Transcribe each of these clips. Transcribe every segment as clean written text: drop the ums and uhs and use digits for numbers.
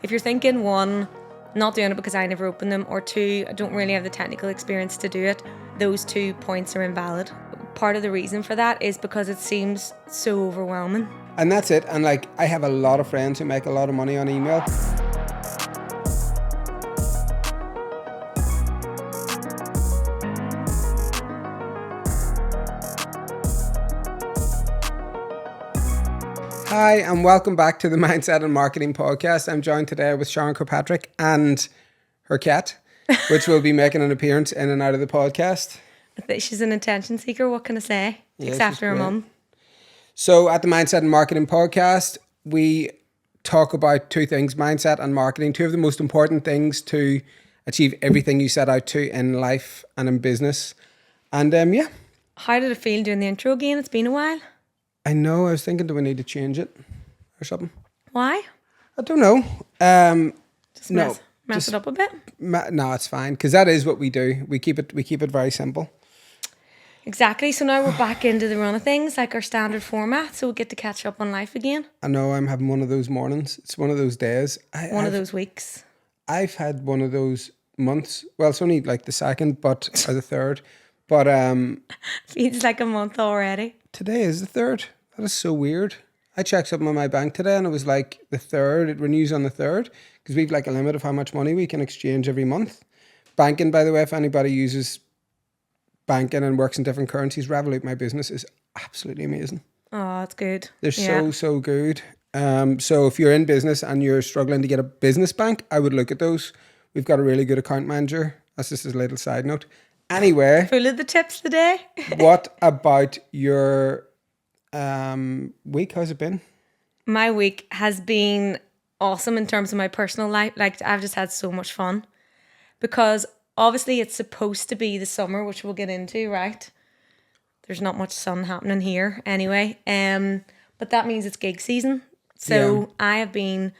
if you're thinking, one, not doing it because I never opened them, or two, I don't really have the technical experience to do it, those 2 points are invalid. Part of the reason for that is because it seems so overwhelming. And that's it. And like, I have a lot of friends who make a lot of money on email. Hi, and welcome back to the Mindset and Marketing Podcast. I'm joined today with Sharon Kirkpatrick and her cat, which will be making an appearance in and out of the podcast. She's an attention seeker, what can I say? Yeah, Takes after her mum. So at the Mindset and Marketing Podcast, we talk about 2 things, mindset and marketing, 2 of the most important things to achieve everything you set out to in life and in business. And yeah. How did it feel doing the intro again? It's been a while. I know, I was thinking, do we need to change it or something? Why? I don't know. Just mess it up a bit? No, it's fine, because that is what we do. We keep it very simple. Exactly. So now we're back into the run of things, like our standard format, so we get to catch up on life again. I know, I'm having one of those mornings. It's one of those days. One of those weeks. I've had one of those months. Well, it's only like the 2nd, or the 3rd. But feels like a month already. Today is the 3rd. That is so weird. I checked something on my bank today and it was like the 3rd. It renews on the 3rd because we've like a limit of how much money we can exchange every month. Banking, by the way, if anybody uses banking and works in different currencies, Revolut, my business, is absolutely amazing. Oh, that's good. They're so good. So if you're in business and you're struggling to get a business bank, I would look at those. We've got a really good account manager. That's just a little side note. Anyway. Full of the tips today. What about your week? How's it been? My week has been awesome in terms of my personal life. Like, I've just had so much fun because obviously it's supposed to be the summer, which we'll get into, right? There's not much sun happening here anyway. But that means it's gig season. So I have been,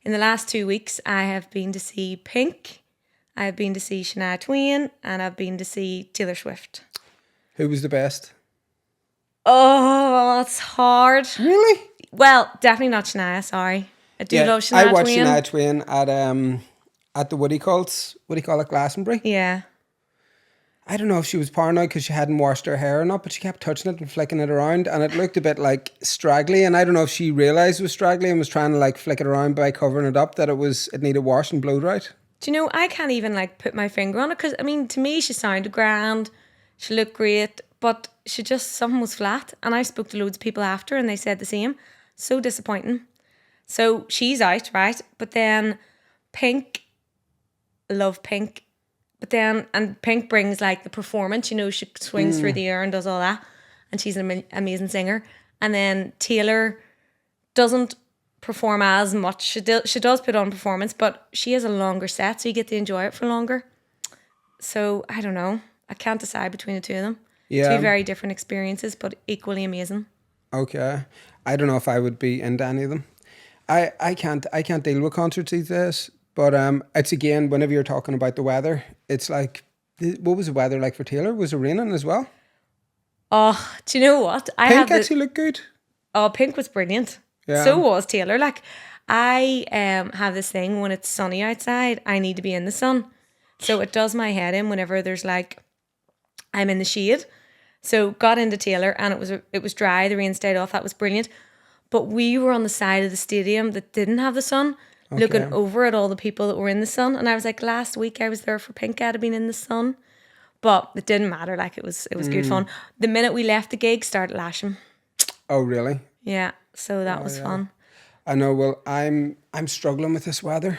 in the last 2 weeks, I have been to see Pink, I have been to see Shania Twain, and I've been to see Taylor Swift. Who was the best? Oh, it's hard. Really? Well, definitely not Shania, sorry. I do love Shania Twain. I watched Shania Twain at the what do you call it, Glastonbury? Yeah. I don't know if she was paranoid because she hadn't washed her hair or not, but she kept touching it and flicking it around and it looked a bit like straggly, and I don't know if she realised it was straggly and was trying to like flick it around by covering it up, that it needed wash and blow dried. Do you know, I can't even like put my finger on it because, I mean, to me she sounded grand, she looked great, but something was flat. And I spoke to loads of people after and they said the same. So disappointing. So she's out, right? But then Pink, love Pink. But then, and Pink brings like the performance, you know, she swings through the air and does all that. And she's an amazing singer. And then Taylor doesn't perform as much. She does put on performance, but she has a longer set, so you get to enjoy it for longer. So I don't know. I can't decide between the 2 of them. Yeah. 2 very different experiences, but equally amazing. Okay. I don't know if I would be into any of them. I can't deal with concerts these days. But it's again, whenever you're talking about the weather, it's like, what was the weather like for Taylor? Was it raining as well? Oh, do you know what? Pink actually looked good. Oh, Pink was brilliant. Yeah. So was Taylor. Like, I have this thing, when it's sunny outside, I need to be in the sun. So it does my head in whenever there's like, I'm in the shade. So got into Taylor and it was dry, the rain stayed off, that was brilliant. But we were on the side of the stadium that didn't have the sun, looking over at all the people that were in the sun. And I was like, last week I was there for Pink, I'd have been in the sun. But it didn't matter, like it was good fun. The minute we left the gig, started lashing. Oh, really? Yeah, so that was fun. I know, well, I'm struggling with this weather.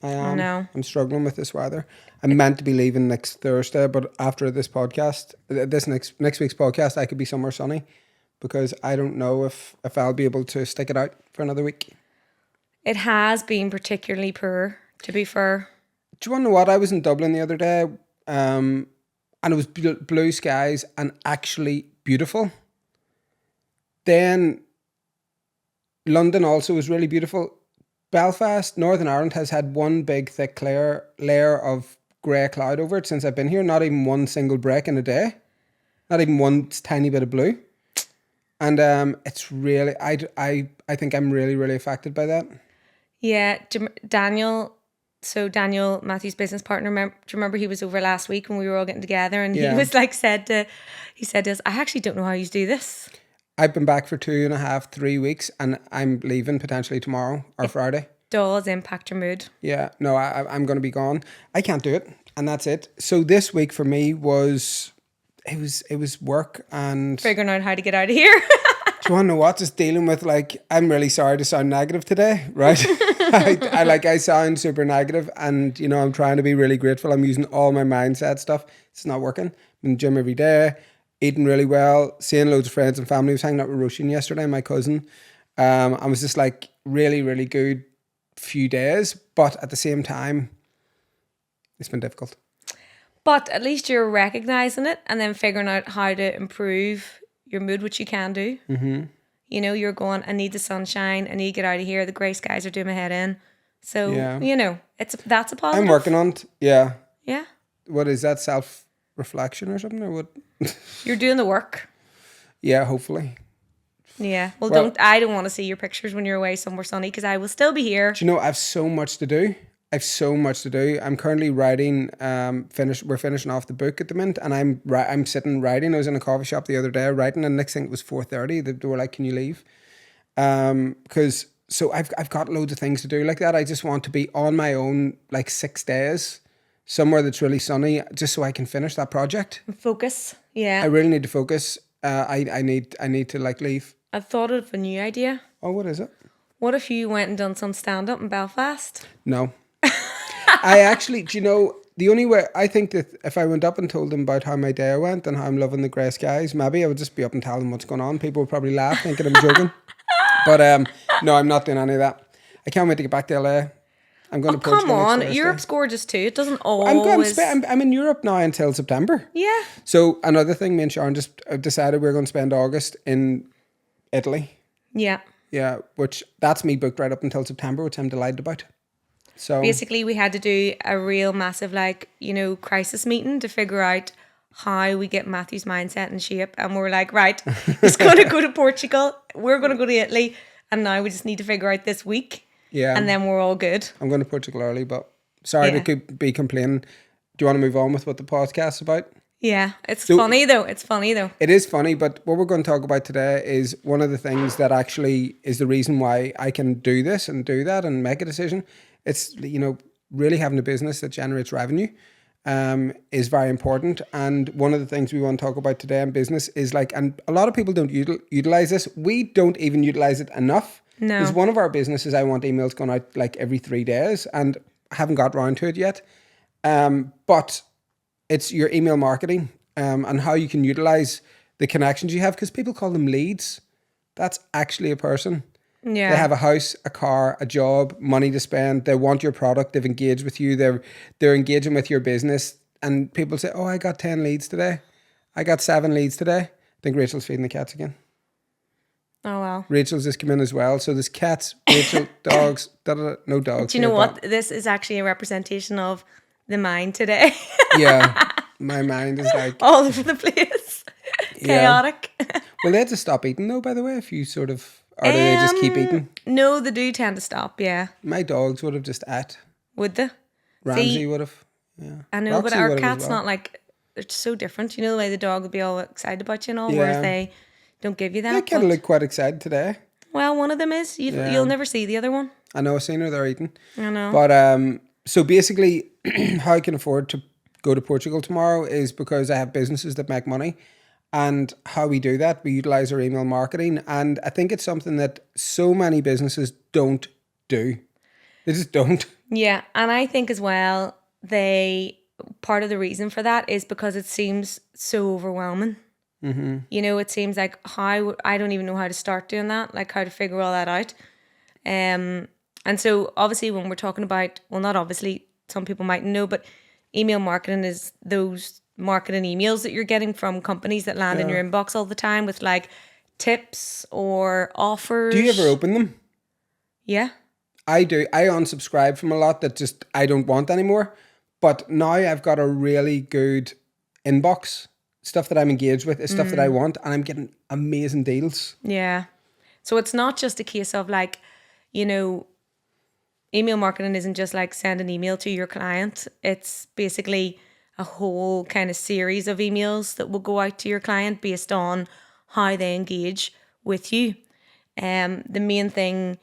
I am. I know. I'm struggling with this weather. I'm meant to be leaving next Thursday, but after this podcast, this next week's podcast, I could be somewhere sunny because I don't know if I'll be able to stick it out for another week. It has been particularly poor, to be fair. Do you want to know what? I was in Dublin the other day, and it was blue skies and actually beautiful. Then London also was really beautiful. Belfast, Northern Ireland has had one big thick layer of grey cloud over it since I've been here. Not even one single break in a day. Not even one tiny bit of blue. And it's really, I think I'm really, really affected by that. Yeah, Daniel. So Daniel, Matthew's business partner, do you remember he was over last week when we were all getting together, and he was like he said to us, I actually don't know how you do this. I've been back for 2.5, 3 weeks, and I'm leaving potentially tomorrow or Friday. Does impact your mood. Yeah, no, I'm going to be gone. I can't do it, and that's it. So this week for me was work and Figuring out how to get out of here. do you want to know what? Just dealing with like, I'm really sorry to sound negative today, right? I sound super negative, and you know, I'm trying to be really grateful. I'm using all my mindset stuff. It's not working. I'm in the gym every day, eating really well, seeing loads of friends and family. I was hanging out with Roisin yesterday, my cousin. I was just like really, really good few days, but at the same time, it's been difficult. But at least you're recognizing it and then figuring out how to improve your mood, which you can do. Mm-hmm. You know, you're going, I need the sunshine. I need to get out of here. The grey skies are doing my head in. So, you know, that's a positive. I'm working on it. Yeah. Yeah. What is that? Self-reflection or something, or what? You're doing the work. Yeah, hopefully. Yeah. Well, I don't want to see your pictures when you're away somewhere sunny, because I will still be here. Do you know, I have so much to do. I'm currently writing. We're finishing off the book at the minute, and I'm sitting writing. I was in a coffee shop the other day writing, and next thing it was 4:30. They were like, "Can you leave?" Because I've got loads of things to do like that. I just want to be on my own like 6 days, somewhere that's really sunny, just so I can finish that project. Focus. Yeah. I really need to focus. I need to like leave. I thought of a new idea. Oh, what is it? What if you went and done some stand-up in Belfast? No. I actually, do you know, the only way, I think that if I went up and told them about how my day went and how I'm loving the grey skies, maybe I would just be up and tell them what's going on. People would probably laugh thinking I'm joking. But no, I'm not doing any of that. I can't wait to get back to LA. I'm going to Portugal. Come on, next Thursday. Europe's gorgeous too. It doesn't always... I'm in Europe now until September. Yeah. So another thing, me and Sharon just decided we're going to spend August in Italy. Yeah. Yeah, which that's me booked right up until September, which I'm delighted about. So basically, we had to do a real massive, like, you know, crisis meeting to figure out how we get Matthew's mindset in shape. And we're like, right, he's going to go to Portugal. We're going to go to Italy. And now we just need to figure out this week. Yeah. And then we're all good. I'm going to Portugal early, but sorry to be complaining. Do you want to move on with what the podcast's about? Yeah, it's funny though. It is funny, but what we're going to talk about today is one of the things that actually is the reason why I can do this and do that and make a decision. It's, you know, really having a business that generates revenue is very important. And one of the things we want to talk about today in business is like, and a lot of people don't utilize this. We don't even utilize it enough. No. Because one of our businesses, I want emails going out like every 3 days, and I haven't got around to it yet. But it's your email marketing and how you can utilize the connections you have, because people call them leads. That's actually a person. Yeah. They have a house, a car, a job, money to spend. They want your product. They've engaged with you. They're engaging with your business. And people say, oh, I got 10 leads today. I got 7 leads today. I think Rachel's feeding the cats again. Oh, well. Rachel's just come in as well. So there's cats, Rachel, dogs, no dogs. Do you know what? This is actually a representation of the mind today. Yeah. My mind is like... all over the place. Chaotic. Will they have to stop eating though, by the way, if you sort of... Or do they just keep eating? No, they do tend to stop, yeah. My dogs would have just ate. Would they? Ramsey would have. Yeah. I know, Roxy but our would have as cat's well. not like... They're so different. You know the way the dog would be all excited about you and all, Yeah. whereas they don't give you that. They kind of look quite excited today. Well, one of them is. You'll never see the other one. I know, I've seen her there eating. I know. But so basically, how I can afford to go to Portugal tomorrow is because I have businesses that make money. And how we do that, we utilize our email marketing. And I think it's something that so many businesses don't do. They just don't. Yeah, and I think as well, part of the reason for that is because it seems so overwhelming. Mm-hmm. You know, it seems like I don't even know how to start doing that, like how to figure all that out. And so obviously when we're talking about, well, not obviously, some people might know, but email marketing is those marketing emails that you're getting from companies that land in your inbox all the time with like tips or offers. Do you ever open them? Yeah. I do. I unsubscribe from a lot that just I don't want anymore. But now I've got a really good inbox. Stuff that I'm engaged with is stuff that I want, and I'm getting amazing deals. Yeah. So it's not just a case of like, you know, email marketing isn't just like send an email to your client. It's basically a whole kind of series of emails that will go out to your client based on how they engage with you. The main thing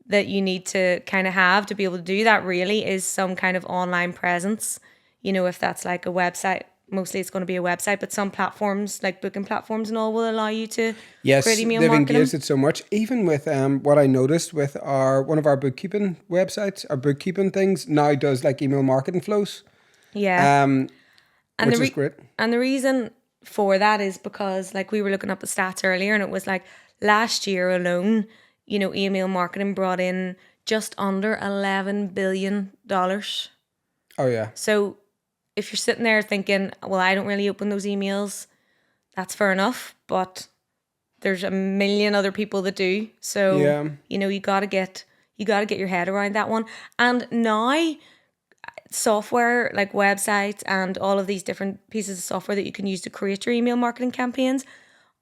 that you need to kind of have to be able to do that really is some kind of online presence. You know, if that's like a website, mostly it's going to be a website, but some platforms like booking platforms and all will allow you to Yes, create email they've marketing. engaged it so much. Even with what I noticed with one of our bookkeeping websites, our bookkeeping things now does like email marketing flows, Yeah. which is great. And the reason for that is because like we were looking up the stats earlier and it was like last year alone, you know, email marketing brought in just under $11 billion. Oh yeah, So if you're sitting there thinking, well, I don't really open those emails, that's fair enough. But there's a million other people that do. So, yeah. you know, you gotta get your head around that one. And now software like websites and all of these different pieces of software that you can use to create your email marketing campaigns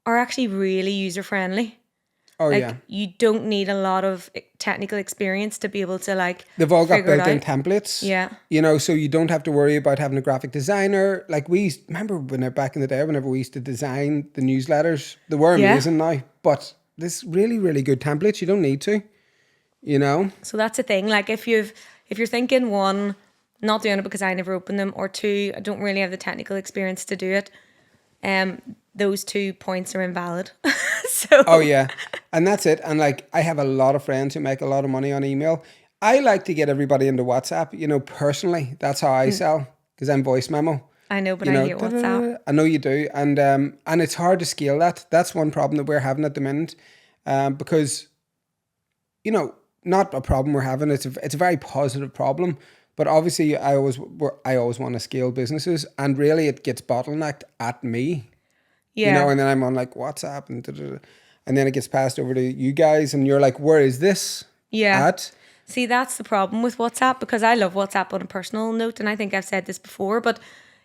are actually really user friendly. Oh Like yeah. you don't need a lot of technical experience to be able to like They've all got figure it built-in out. templates. Yeah. You know, so you don't have to worry about having a graphic designer. Like remember back in the day, whenever we used to design the newsletters, they were Yeah. amazing now. But this really, really good templates, you don't need to. You know. So that's the thing. Like if you're thinking one, not doing it because I never opened them, or two, I don't really have the technical experience to do it. Those 2 points are invalid. So Oh yeah, and that's it. And like, I have a lot of friends who make a lot of money on email. I like to get everybody into WhatsApp. You know, personally, that's how I sell because I'm voice memo. I know, but You I know, hate WhatsApp. I know you do, and it's hard to scale that. That's one problem that we're having at the minute, because you know, not a problem we're having. It's a very positive problem, but obviously, I always want to scale businesses, and really, it gets bottlenecked at me. You know, Yeah. and then I'm on like WhatsApp and then it gets passed over to you guys, and you're like, where is this Yeah. at? See, that's the problem with WhatsApp because I love WhatsApp on a personal note, and I think I've said this before, but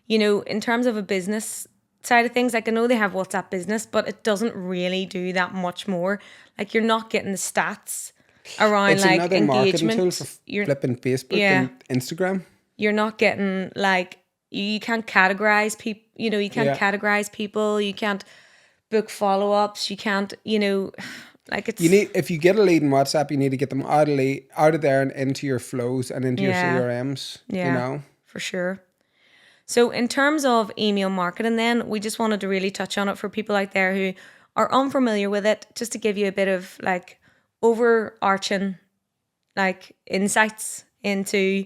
you know, in terms of a business side of things, like I know they have WhatsApp business, but it doesn't really do that much more. Like you're not getting the stats around It's like another marketing tool engagement. for You're flipping Facebook yeah, and Instagram. you're not getting like you can't categorize people. You know, you can't Yeah. categorize people. You can't book follow ups. You can't. You know, like You it's need, if you get a lead in WhatsApp, you need to get them out of there and into your flows and into your yeah, CRMs, you yeah, know? for sure. So, in terms of email marketing, then we just wanted to really touch on it for people out there who are unfamiliar with it, just to give you a bit of like overarching like insights into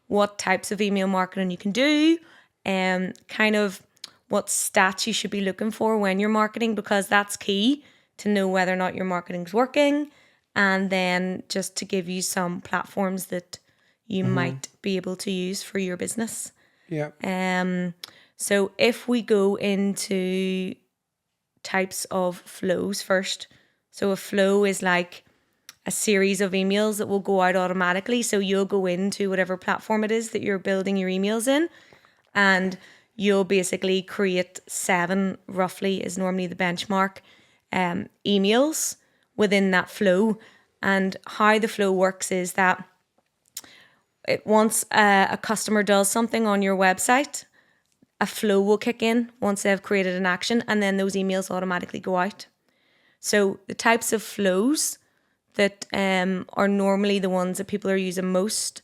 what types of email marketing you can do and kind of what stats you should be looking for when you're marketing, because that's key to know whether or not your marketing's working. And then just to give you some platforms that you might be able to use for your business. Yeah. So if we go into types of flows first. So a flow is like a series of emails that will go out automatically. So you'll go into whatever platform it is that you're building your emails in, and you'll basically create 7, roughly is normally the benchmark, emails within that flow. And how the flow works is that once a customer does something on your website, a flow will kick in once they've created an action, and then those emails automatically go out. So the types of flows that are normally the ones that people are using most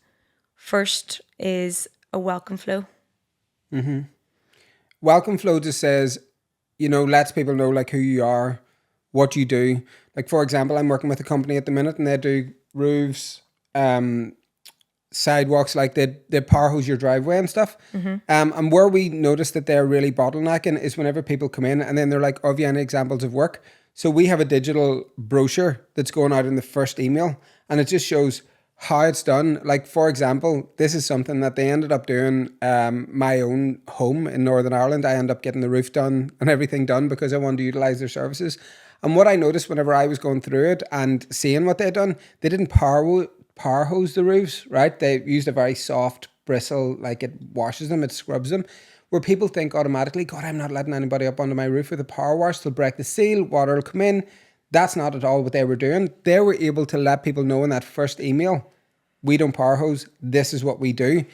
first is a welcome flow. Welcome flow just says, you know, lets people know like who you are, what you do. Like, for example, I'm working with a company at the minute and they do roofs, sidewalks, like they power hose your driveway and stuff. And where we notice that they're really bottlenecking is whenever people come in and then they're like, oh, have you any examples of work? So we have a digital brochure that's going out in the first email, and it just shows how it's done. Like, for example, this is something that they ended up doing. My own home in Northern Ireland, I ended up getting the roof done and everything done because I wanted to utilize their services. And what I noticed whenever I was going through it and seeing what they'd done, they didn't power hose the roofs, right? They used a very soft bristle, like it washes them, it scrubs them. Where people think automatically, God, I'm not letting anybody up onto my roof with a power wash. They'll break the seal, water will come in. That's not at all what they were doing. They were able to let people know in that first email we don't power hose. This is what we do.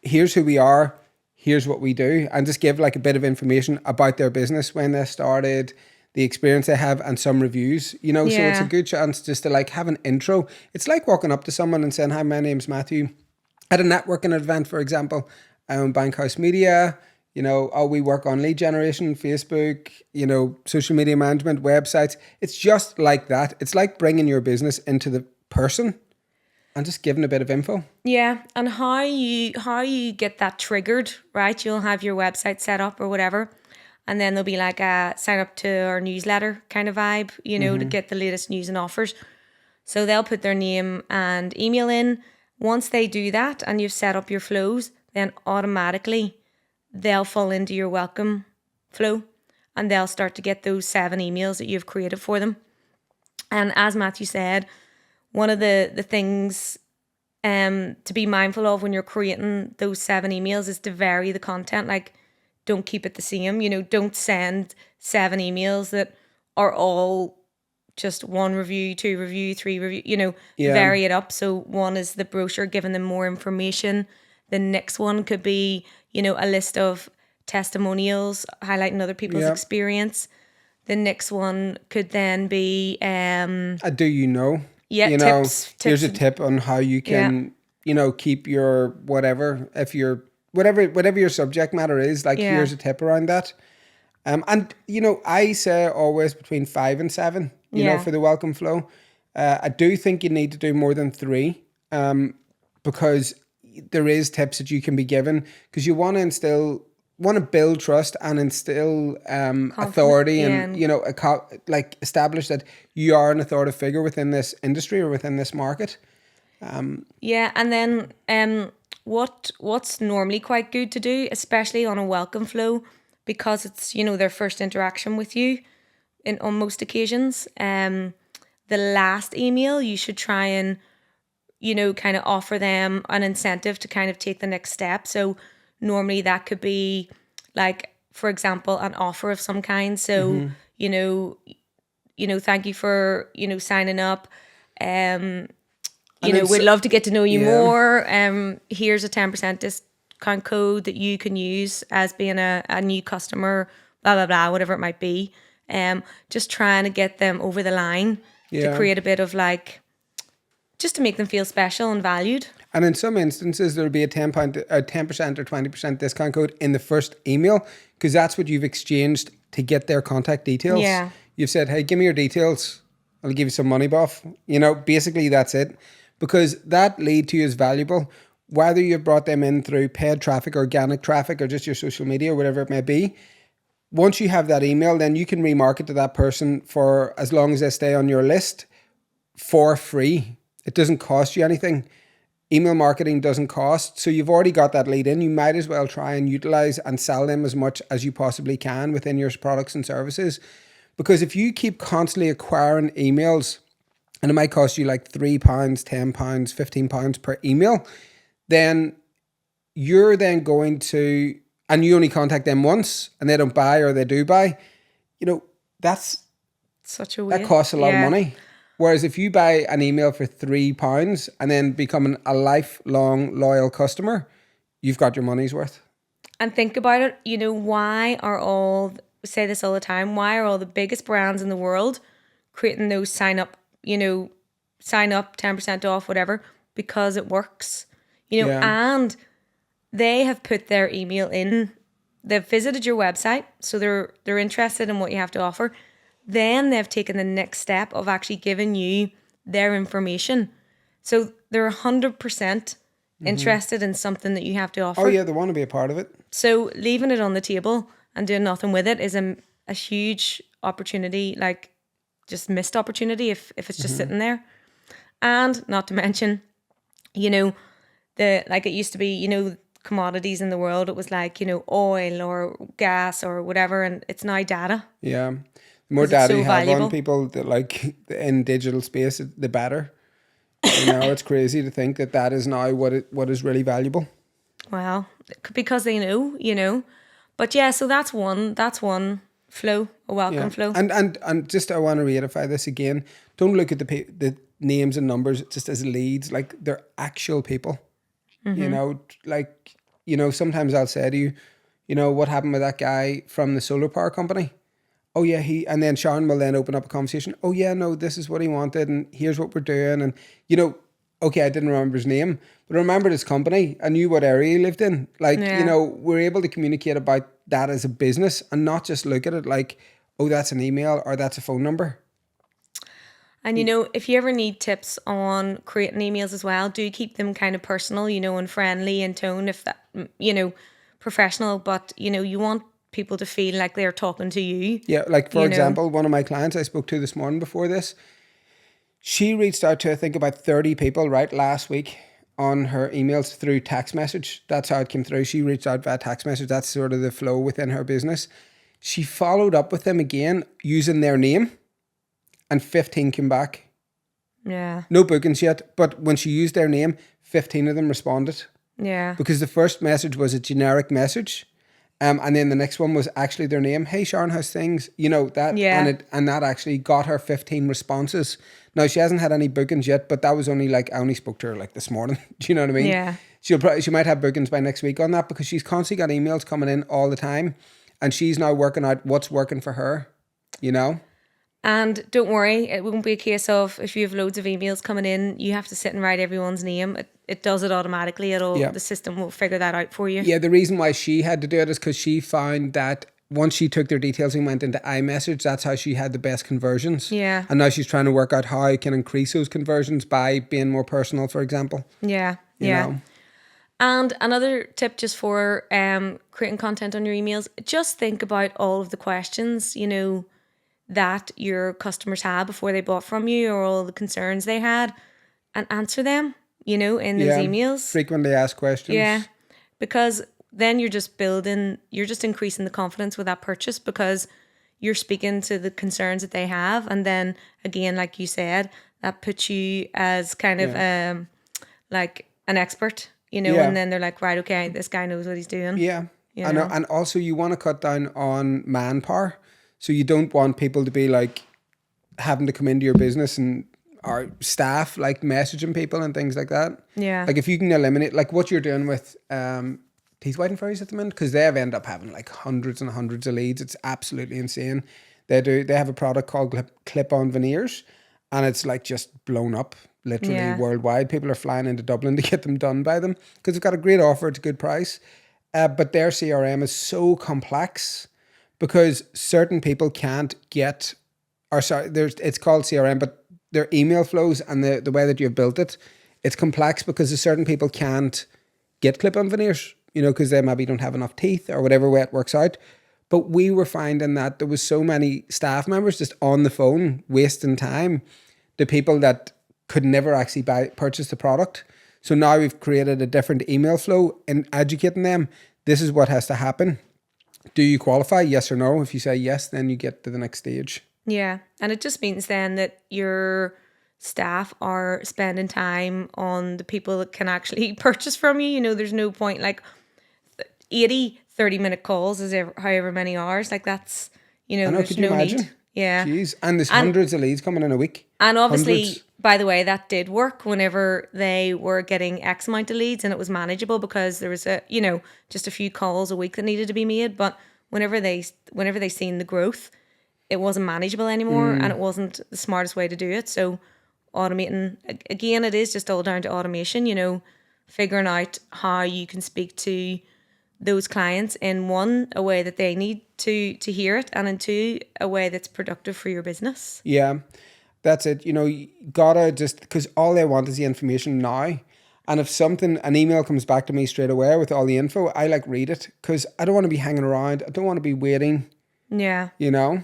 Here's who we are. Here's what we do. And just give like a bit of information about their business, when they started, the experience they have, and some reviews, you know. So it's a good chance just to like have an intro. It's like walking up to someone and saying, hi, my name's Matthew. At a networking event, for example, I own Bankhouse Media. You know, we work on lead generation, Facebook, you know, social media management, websites. It's just like that. It's like bringing your business into the person and just giving a bit of info. Yeah, and how you get that triggered, right? You'll have your website set up or whatever, and then there'll be like a sign up to our newsletter kind of vibe, you know, to get the latest news and offers. So they'll put their name and email in. Once they do that and you've set up your flows, then automatically they'll fall into your welcome flow, and they'll start to get those 7 emails that you've created for them. And as Matthew said, one of the things to be mindful of when you're creating those 7 emails is to vary the content. Like, don't keep it the same. You know, don't send 7 emails that are all just 1 review, 2 review, 3 review, you know, vary it up. So one is the brochure giving them more information. The next one could be, you know, a list of testimonials highlighting other people's experience. The next one could then be do you know? Yeah, you know, tips. Here's a tip on how you can, you know, keep your whatever, if you're whatever your subject matter is, like here's a tip around that. And you know, I say always between 5 and 7, you know, for the welcome flow. I do think you need to do more than 3, because there is tips that you can be given, because you want to build trust and instill authority, and you know, like establish that you are an authoritative figure within this industry or within this market. And then what's normally quite good to do, especially on a welcome flow, because it's, you know, their first interaction with you on most occasions. The last email, you should try and, you know, kind of offer them an incentive to kind of take the next step. So normally that could be like, for example, an offer of some kind. So, you know, thank you for, you know, signing up. You know, we'd love to get to know you more. Here's a 10% discount code that you can use as being a new customer, blah, blah, blah, whatever it might be. Just trying to get them over the line to create a bit of like, just to make them feel special and valued. And in some instances, there'll be a 10% or 20% discount code in the first email, because that's what you've exchanged to get their contact details. Yeah. You've said, hey, give me your details. I'll give you some money, buff. You know, basically that's it. Because that lead to you is valuable, whether you've brought them in through paid traffic, organic traffic, or just your social media, or whatever it may be. Once you have that email, then you can remarket to that person for as long as they stay on your list for free. It doesn't cost you anything. Email marketing doesn't cost. So you've already got that lead in. You might as well try and utilize and sell them as much as you possibly can within your products and services. Because if you keep constantly acquiring emails, and it might cost you like £3, £10, £15 per email, then you're then going to, and you only contact them once and they don't buy, or they do buy, you know, that's such a waste. That costs a lot of money. Whereas if you buy an email for £3 and then becoming a lifelong loyal customer, you've got your money's worth. And think about it, you know, why are all, we say this all the time, why are all the biggest brands in the world creating those sign up 10% off, whatever? Because it works, you know, and they have put their email in, they've visited your website, so they're interested in what you have to offer. Then they've taken the next step of actually giving you their information. So they're 100% interested in something that you have to offer. Oh yeah, they want to be a part of it. So leaving it on the table and doing nothing with it is a huge opportunity, like just missed opportunity if it's just sitting there. And not to mention, you know, like it used to be, you know, commodities in the world, it was like, you know, oil or gas or whatever, and it's now data. Yeah. The more data you have on people that like in digital space, the better. You know, it's crazy to think that is now what is really valuable. Well, because they know, you know. But yeah, so that's one flow, a welcome flow. And just I want to reiterify this again. Don't look at the names and numbers just as leads, like they're actual people. You know, like, you know, sometimes I'll say to you, you know, what happened with that guy from the solar power company? Oh yeah, and then Sharon will then open up a conversation. Oh yeah, no, this is what he wanted, and here's what we're doing, and you know, okay, I didn't remember his name, but I remembered his company. I knew what area he lived in. Like, you know, we're able to communicate about that as a business and not just look at it like, oh, that's an email or that's a phone number. And, you know, if you ever need tips on creating emails as well, do keep them kind of personal, you know, and friendly in tone, if that, you know, professional. But, you know, you want people to feel like they're talking to you. Yeah, like for you example, one of my clients I spoke to this morning before this, she reached out to, I think, about 30 people, right, last week on her emails through text message. That's how it came through. She reached out via text message. That's sort of the flow within her business. She followed up with them again using their name, and 15 came back. Yeah. No bookings yet, but when she used their name, 15 of them responded. Yeah. Because the first message was a generic message. And then the next one was actually their name. Hey Sharon, how's things? You know, that, and that actually got her 15 responses. Now she hasn't had any bookings yet, but that was only like, I only spoke to her like this morning. Do you know what I mean? Yeah. She might have bookings by next week on that, because she's constantly got emails coming in all the time, and she's now working out what's working for her, you know? And don't worry, it won't be a case of, if you have loads of emails coming in, you have to sit and write everyone's name. It does it automatically. The system will figure that out for you. Yeah, the reason why she had to do it is because she found that once she took their details and went into iMessage, that's how she had the best conversions. Yeah. And now she's trying to work out how I can increase those conversions by being more personal, for example. Yeah. You know? And another tip just for creating content on your emails, just think about all of the questions, you know, that your customers had before they bought from you, or all the concerns they had, and answer them, you know, in those emails. Frequently asked questions. Yeah, because then you're just increasing the confidence with that purchase, because you're speaking to the concerns that they have. And then again, like you said, that puts you as kind of like an expert, you know, and then they're like, right, okay, this guy knows what he's doing. Yeah. You know? And also you want to cut down on manpower. So you don't want people to be like having to come into your business and our staff like messaging people and things like that. Yeah. Like if you can eliminate like what you're doing with teeth whitening fairies at the minute, because they've ended up having like hundreds and hundreds of leads. It's absolutely insane. They have a product called clip-on veneers, and it's like just blown up literally worldwide. People are flying into Dublin to get them done by them because they've got a great offer at a good price. But their CRM is so complex, because certain people can't get, it's called CRM, but their email flows and the way that you've built it, it's complex because certain people can't get clip-on veneers, you know, because they maybe don't have enough teeth or whatever way it works out. But we were finding that there was so many staff members just on the phone wasting time to people that could never actually purchase the product. So now we've created a different email flow and educating them. This is what has to happen. Do you qualify? Yes or no? If you say yes, then you get to the next stage. Yeah. And it just means then that your staff are spending time on the people that can actually purchase from you. You know, there's no point like 80 30-minute calls is however many hours. Like that's, you know, there's no need. Yeah. Jeez. And there's hundreds of leads coming in a week. And obviously, by the way, that did work whenever they were getting X amount of leads, and it was manageable because there was just a few calls a week that needed to be made. But whenever they seen the growth, it wasn't manageable anymore, and it wasn't the smartest way to do it. So automating, again, it is just all down to automation, you know, figuring out how you can speak to those clients in one, a way that they need to hear it, and in two, a way that's productive for your business. Yeah, that's it. You know, you gotta just, because all they want is the information now. And if an email comes back to me straight away with all the info, I like read it, because I don't want to be hanging around. I don't want to be waiting. Yeah. You know?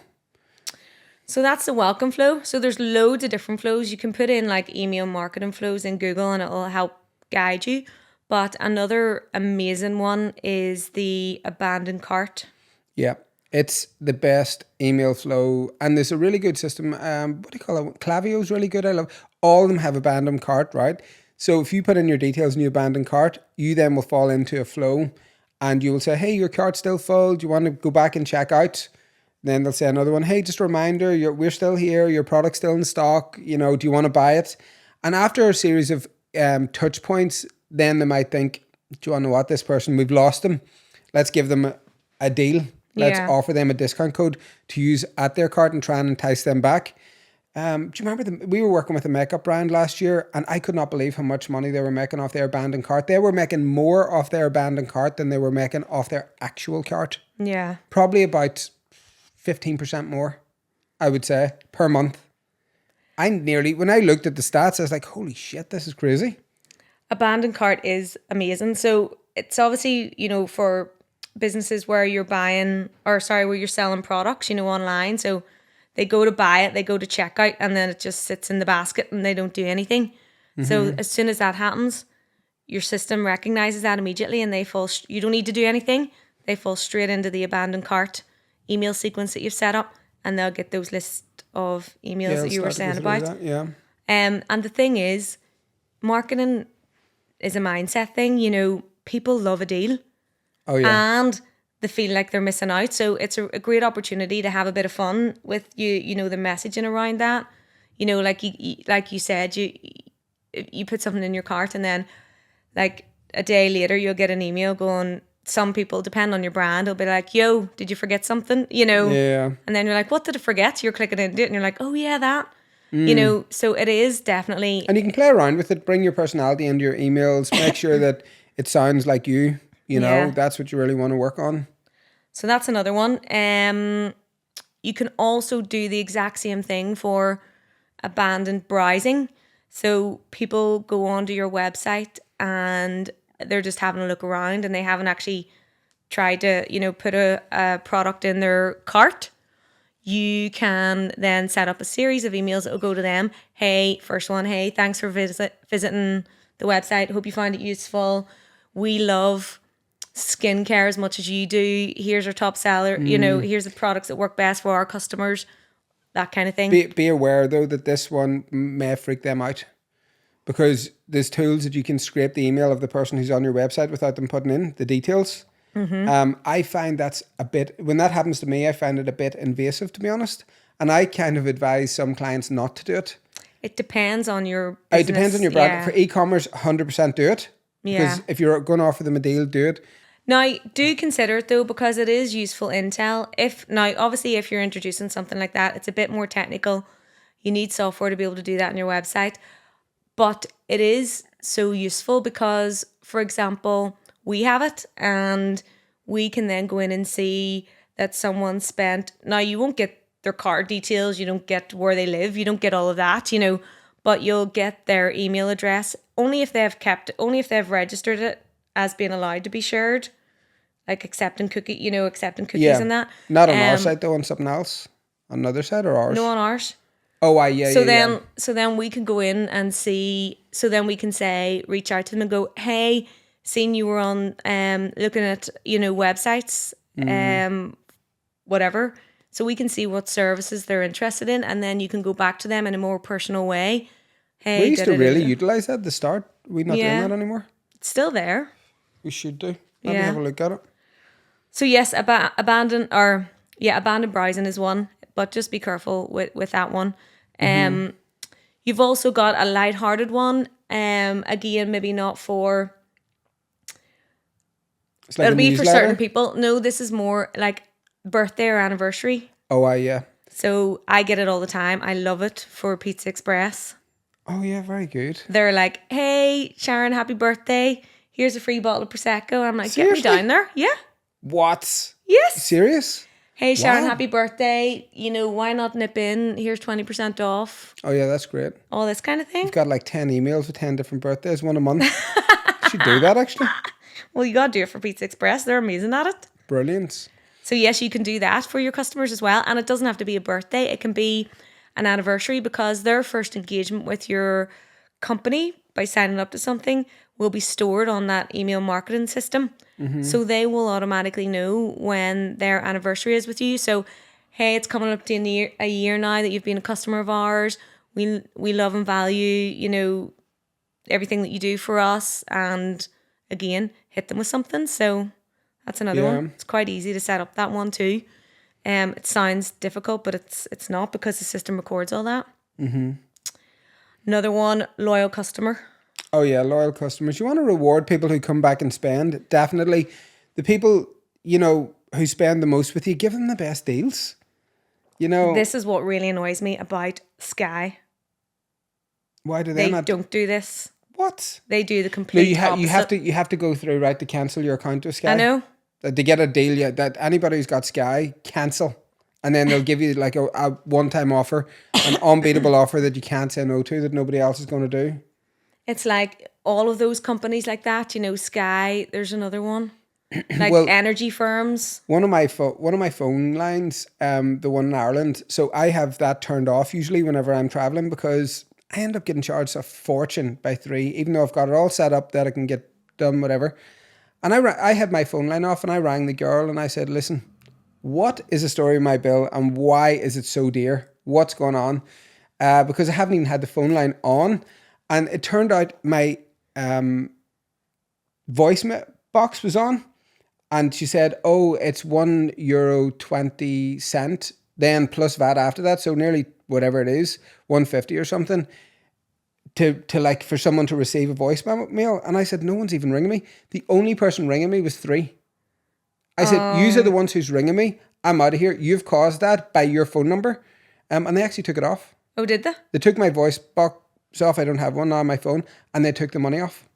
So that's the welcome flow. So there's loads of different flows. You can put in like email marketing flows in Google and it'll help guide you. But another amazing one is the abandoned cart. Yeah, it's the best email flow. And there's a really good system. What do you call it? Klaviyo is really good. I love all of them have abandoned cart, right? So if you put in your details in your abandoned cart, you then will fall into a flow and you will say, hey, your cart's still full. Do you want to go back and check out? Then they'll say another one, hey, just a reminder, we're still here, your product's still in stock, do you want to buy it? And after a series of touch points, then they might think, do you want to know what, this person, we've lost them. Let's give them a deal. Let's offer them a discount code to use at their cart and try and entice them back. Do you remember we were working with a makeup brand last year, and I could not believe how much money they were making off their abandoned cart. They were making more off their abandoned cart than they were making off their actual cart. Yeah. Probably about 15% more, I would say, per month. When I looked at the stats, I was like, holy shit, this is crazy. Abandoned cart is amazing. So it's obviously, for businesses where you're where you're selling products, online. So they go to buy it, they go to checkout, and then it just sits in the basket and they don't do anything. Mm-hmm. So as soon as that happens, your system recognizes that immediately, and you don't need to do anything. They fall straight into the abandoned cart email sequence that you've set up, and they'll get those list of emails that you were saying about. That, yeah. And the thing is, marketing is a mindset thing. People love a deal. Oh yeah. And they feel like they're missing out. So it's a great opportunity to have a bit of fun with the messaging around that. Like you said, you put something in your cart, and then like a day later you'll get an email going, some people, depend on your brand, will be like, yo, did you forget something? Yeah. And then you're like, what did I forget? You're clicking into it and you're like, oh yeah, that. So it is definitely. And you can play around with it, bring your personality into your emails, make sure that it sounds like you. That's what you really want to work on. So that's another one. You can also do the exact same thing for abandoned browsing. So people go onto your website and they're just having a look around, and they haven't actually tried to, put a product in their cart. You can then set up a series of emails that will go to them. Hey, first one, hey, thanks for visiting the website. Hope you find it useful. We love skincare as much as you do. Here's our top seller. Here's the products that work best for our customers. That kind of thing. Be aware though that this one may freak them out, because there's tools that you can scrape the email of the person who's on your website without them putting in the details. Mm-hmm. I find that's when that happens to me, I find it a bit invasive, to be honest. And I kind of advise some clients not to do it. It depends on your business. It depends on your brand. Yeah. For e-commerce, 100% do it. Yeah. Because if you're going to offer them a deal, do it. Now, do consider it though, because it is useful intel. Obviously, if you're introducing something like that, it's a bit more technical. You need software to be able to do that on your website. But it is so useful because, for example, we have it and we can then go in and see that someone spent. Now, you won't get their card details. You don't get where they live. You don't get all of that, but you'll get their email address only if they've registered it as being allowed to be shared. Like accepting cookies and that. Not on our site though, on something else. On another site or ours? No, on ours. Oh, So then we can go in and see. So then we can say, reach out to them and go, hey, seen you were on looking at websites, whatever. So we can see what services they're interested in, and then you can go back to them in a more personal way. Hey, we used to really utilize that at the start. We're not doing that anymore. It's still there. We should do. Let me have a look at it. So yes, abandoned browsing is one, but just be careful with that one. You've also got a lighthearted one. Again, maybe not for. It's like it'll be newsletter? for certain people. No, this is more like birthday or anniversary. Oh, yeah. So I get it all the time. I love it for Pizza Express. Oh yeah, very good. They're like, hey, Sharon, happy birthday. Here's a free bottle of Prosecco. I'm like, Seriously? get me down there. Yeah. What? Yes. Serious? Hey, Sharon, Wow. happy birthday. Why not nip in? Here's 20% off. Oh yeah, that's great. All this kind of thing. You've got like 10 emails with 10 different birthdays, one a month. You should do that actually. Well, you got to do it for Pizza Express. They're amazing at it. Brilliant. So yes, you can do that for your customers as well. And it doesn't have to be a birthday. It can be an anniversary, because their first engagement with your company by signing up to something will be stored on that email marketing system. Mm-hmm. So they will automatically know when their anniversary is with you. So, hey, it's coming up to a year now that you've been a customer of ours. We love and value, everything that you do for us. And again, hit them with something. So that's another one. It's quite easy to set up that one too. It sounds difficult, but it's not, because the system records all that. Another one, loyal customer. Oh yeah, loyal customers. You want to reward people who come back and spend. Definitely. The people, who spend the most with you, give them the best deals. This is what really annoys me about Sky. Why do They not don't do this. What? They do the No, complete opposite. you have to go through, right, to cancel your account with Sky. I know. To get a deal, that anybody who's got Sky, cancel. And then they'll give you like a one-time offer, an unbeatable offer that you can't say no to, that nobody else is going to do. It's like all of those companies like that, Sky, there's another one. Like Well, energy firms. one of my phone lines, the one in Ireland, so I have that turned off usually whenever I'm traveling, because I end up getting charged a fortune by 3, even though I've got it all set up that I can get done whatever. And I had my phone line off, and I rang the girl and I said, listen, what is the story of my bill and why is it so dear? What's going on? Because I haven't even had the phone line on. And it turned out my voice box was on. And she said, oh, it's €1.20, then plus VAT after that. So nearly whatever it is, 150 or something, to like for someone to receive a voicemail. And I said, no one's even ringing me. The only person ringing me was 3. I said, you are the ones who's ringing me. I'm out of here. You've caused that by your phone number. And they actually took it off. Oh, did they? They took my voice box off. I don't have one now on my phone. And they took the money off.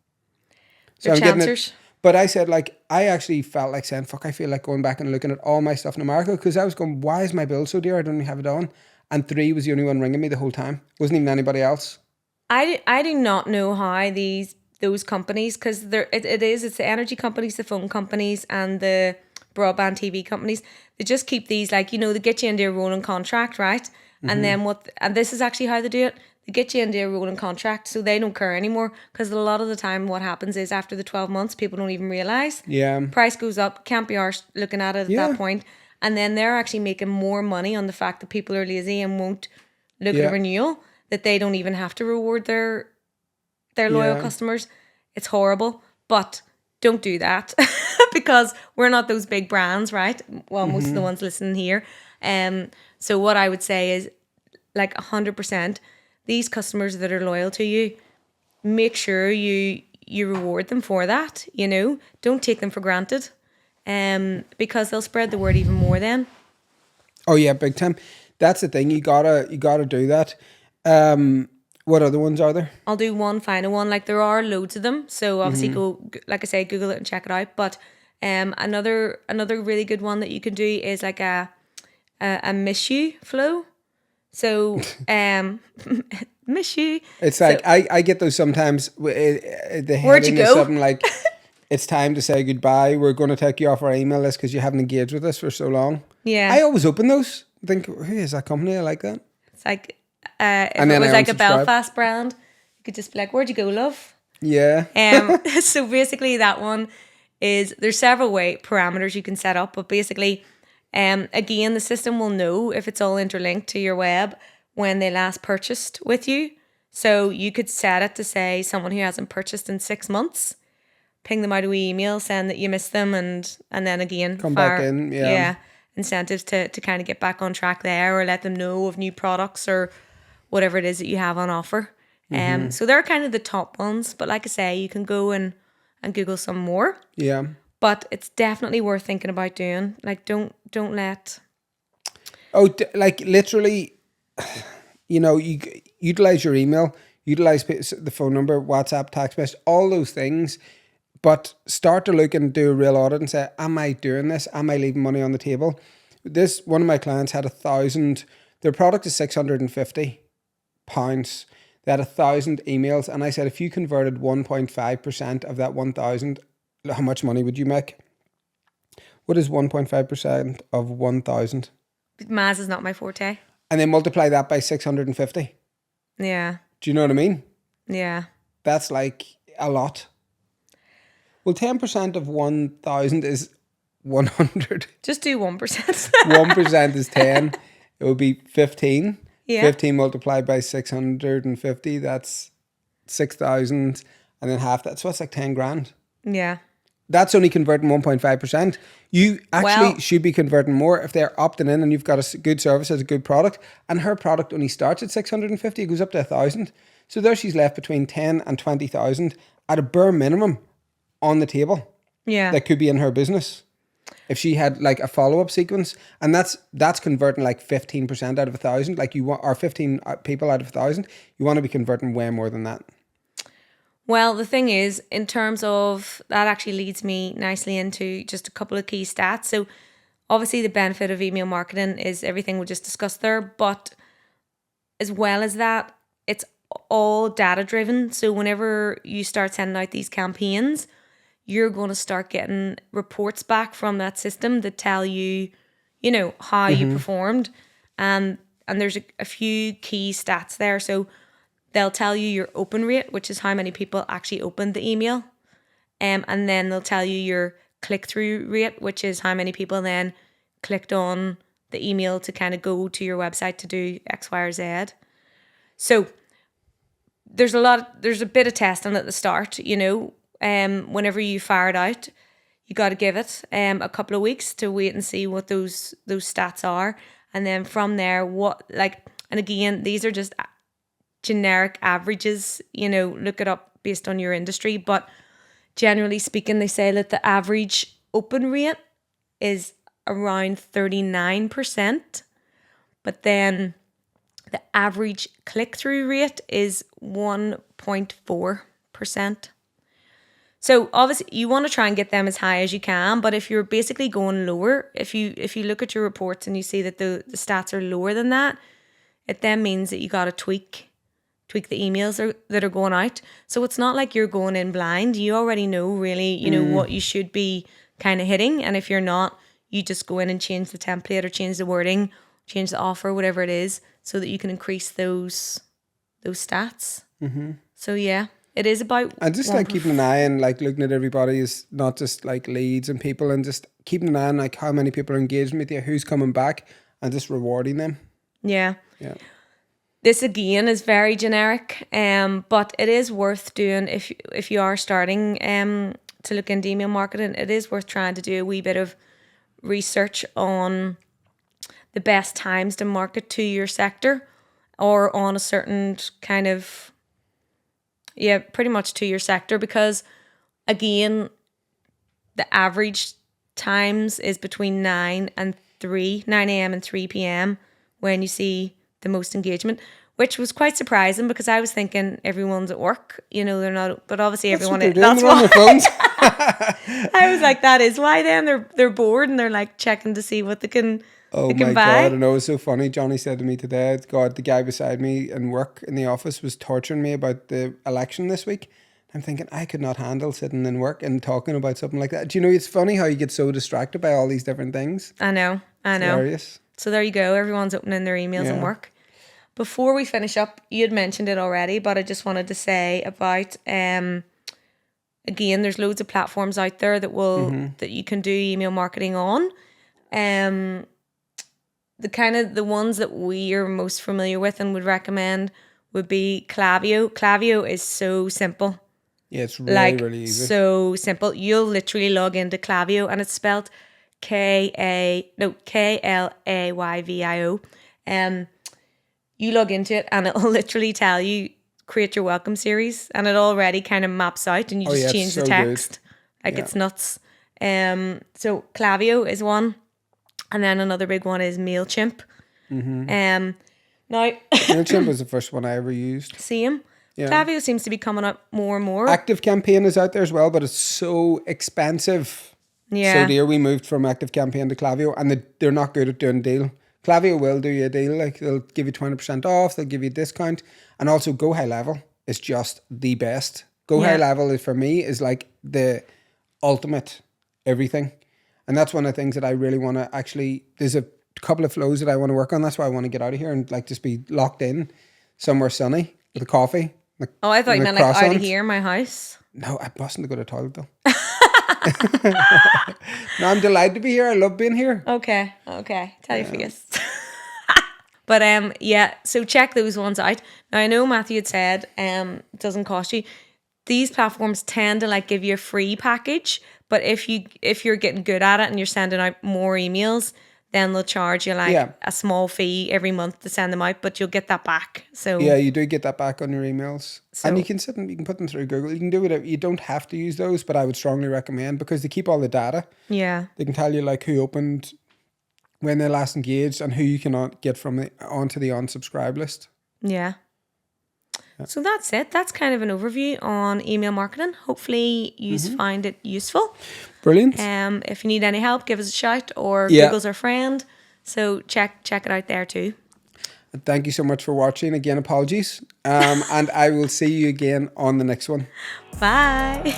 So They're I'm getting chancers. it. But I said, I actually felt like saying, fuck, I feel like going back and looking at all my stuff in America, because I was going, why is my bill so dear? I don't even have it on. And 3 was the only one ringing me the whole time. Wasn't even anybody else. I do not know how those companies, because it's the energy companies, the phone companies, and the broadband TV companies. They just keep these, they get you into a rolling contract, right? And then and this is actually how they do it. They get you into a rolling contract, so they don't care anymore, because a lot of the time what happens is after the 12 months, people don't even realise. Yeah. Price goes up, can't be arsed looking at it at that point. And then they're actually making more money on the fact that people are lazy and won't look at a renewal, that they don't even have to reward their loyal customers. It's horrible, but don't do that because we're not those big brands, right? Well, most of the ones listening here. So what I would say is 100%, these customers that are loyal to you, make sure you reward them for that, Don't take them for granted, because they'll spread the word even more then. Oh yeah, big time. That's the thing. You gotta do that. What other ones are there? I'll do one final one. There are loads of them. So obviously go, like I say, Google it and check it out. But another really good one that you can do is a miss you flow. So miss you. It's I get those sometimes. The Where'd you heading is go? something it's time to say goodbye. We're going to take you off our email list because you haven't engaged with us for so long. Yeah. I always open those. Think, who is that company? I like that. It's if it was a Belfast brand, you could just be like, where'd you go, love? Yeah. So basically that one is, there's several parameters you can set up, but basically, again, the system will know if it's all interlinked to your web when they last purchased with you. So you could set it to say someone who hasn't purchased in 6 months, ping them out a wee email saying that you missed them, and then again Come back in. Yeah. Incentives to kind of get back on track there, or let them know of new products or whatever it is that you have on offer. So they're kind of the top ones, but like I say, you can go and Google some more. Yeah. But it's definitely worth thinking about doing. Don't let. Oh, literally, you utilize your email, utilize the phone number, WhatsApp, text message, all those things. But start to look and do a real audit and say, am I doing this? Am I leaving money on the table? One of my clients had 1,000, their product is £650. They had 1,000 emails. And I said, if you converted 1.5% of that 1,000, how much money would you make? What is 1.5% of 1,000? Maths is not my forte. And then multiply that by 650. Yeah. Do you know what I mean? Yeah. That's a lot. Well, 10% of 1,000 is 100. Just do 1%. 1% is 10. It would be 15. Yeah. 15 multiplied by 650, that's 6,000. And then half that. So it's 10 grand. Yeah. that's only converting 1.5%. You actually Well- should be converting more if they're opting in and you've got a good service as a good product. And her product only starts at 650, it goes up to 1,000. So there she's left between 10 and 20,000 at a bare minimum on the table Yeah. that could be in her business. If she had like a follow-up sequence, and that's converting like 15% out of 1,000, like you want, or 15 people out of 1,000, you want to be converting way more than that. Well, the thing is, in terms of that, actually leads me nicely into just a couple of key stats. So, obviously, the benefit of email marketing is everything we just discussed there, but as well as that, it's all data driven. So, whenever you start sending out these campaigns, you're going to start getting reports back from that system that tell you, how you performed, and there's a few key stats there. So they'll tell you your open rate, which is how many people actually opened the email. And then they'll tell you your click-through rate, which is how many people then clicked on the email to kind of go to your website to do X, Y, or Z. So there's a bit of testing at the start, whenever you fire it out, you got to give it a couple of weeks to wait and see what those stats are. And then from there, and again, these are just generic averages, look it up based on your industry, but generally speaking, they say that the average open rate is around 39%, but then the average click-through rate is 1.4%. So obviously you want to try and get them as high as you can, but if you're basically going lower, if you look at your reports and you see that the stats are lower than that, it then means that you got to tweak the emails that are going out. So it's not like you're going in blind. You already know really, what you should be kind of hitting. And if you're not, you just go in and change the template or change the wording, change the offer, whatever it is, so that you can increase those stats. Mm-hmm. So yeah, it is about... And just like keeping an eye and like looking at everybody is not just like leads and people, and just keeping an eye on like how many people are engaging with you, who's coming back, and just rewarding them. Yeah. Yeah. This again is very generic, but it is worth doing if you are starting to look into email marketing. It is worth trying to do a wee bit of research on the best times to market to your sector, or on a certain kind of, pretty much to your sector, because again, the average times is between 9 a.m. and 3 p.m. when you see the most engagement, which was quite surprising because I was thinking everyone's at work, they're not, but obviously everyone is. That's why. On their phones. I was like, that is why then they're bored and they're like checking to see what they can Oh they can my buy. God, I know, it was so funny. Johnny said to me today, God, the guy beside me in work in the office was torturing me about the election this week. I'm thinking I could not handle sitting in work and talking about something like that. Do you know, it's funny how you get so distracted by all these different things. I know. Hilarious. So there you go. Everyone's opening their emails and work. Before we finish up, you had mentioned it already, but I just wanted to say about, again, there's loads of platforms out there that that you can do email marketing on. The ones that we are most familiar with and would recommend would be Klaviyo. Klaviyo is so simple. Yeah, it's really easy. So simple. You'll literally log into Klaviyo, and it's spelled Klayvio. You log into it and it'll literally tell you create your welcome series, and it already kind of maps out, and you just change the text. Good. It's nuts. So Klaviyo is one, and then another big one is MailChimp. Now MailChimp was the first one I ever used. Same. Yeah. Klaviyo seems to be coming up more and more. ActiveCampaign is out there as well, but it's so expensive. Yeah. So dear, we moved from ActiveCampaign to Klaviyo, and they're not good at doing a deal. Klaviyo will do you a deal, like they'll give you 20% off, they'll give you a discount, and also Go High Level is just the best. Go High Level is, for me, is like the ultimate everything, and that's one of the things that I really want to actually. There's a couple of flows that I want to work on. That's why I want to get out of here and like just be locked in somewhere sunny with a coffee. I thought you meant like out of here, my house. No, I mustn't go to the toilet though. No, I'm delighted to be here. I love being here. Okay. Tell your face. But so check those ones out. Now I know Matthew had said it doesn't cost you. these platforms tend to like give you a free package, but if you're getting good at it and you're sending out more emails, then they'll charge you like Yeah. a small fee every month to send them out, but you'll get that back. So Yeah, you do get that back on your emails. And So- you can put them through Google. You can do whatever. You don't have to use those, but I would strongly recommend, because they keep all the data. yeah. They can tell you like who opened, when they last engaged, and who you can get from onto the unsubscribe list. Yeah. So that's it. That's kind of an overview on email marketing. Hopefully you find it useful. Brilliant. If you need any help, give us a shout, or Yeah. Google's our friend. So check it out there too. Thank you so much for watching. Again, apologies. And I will see you again on the next one. Bye.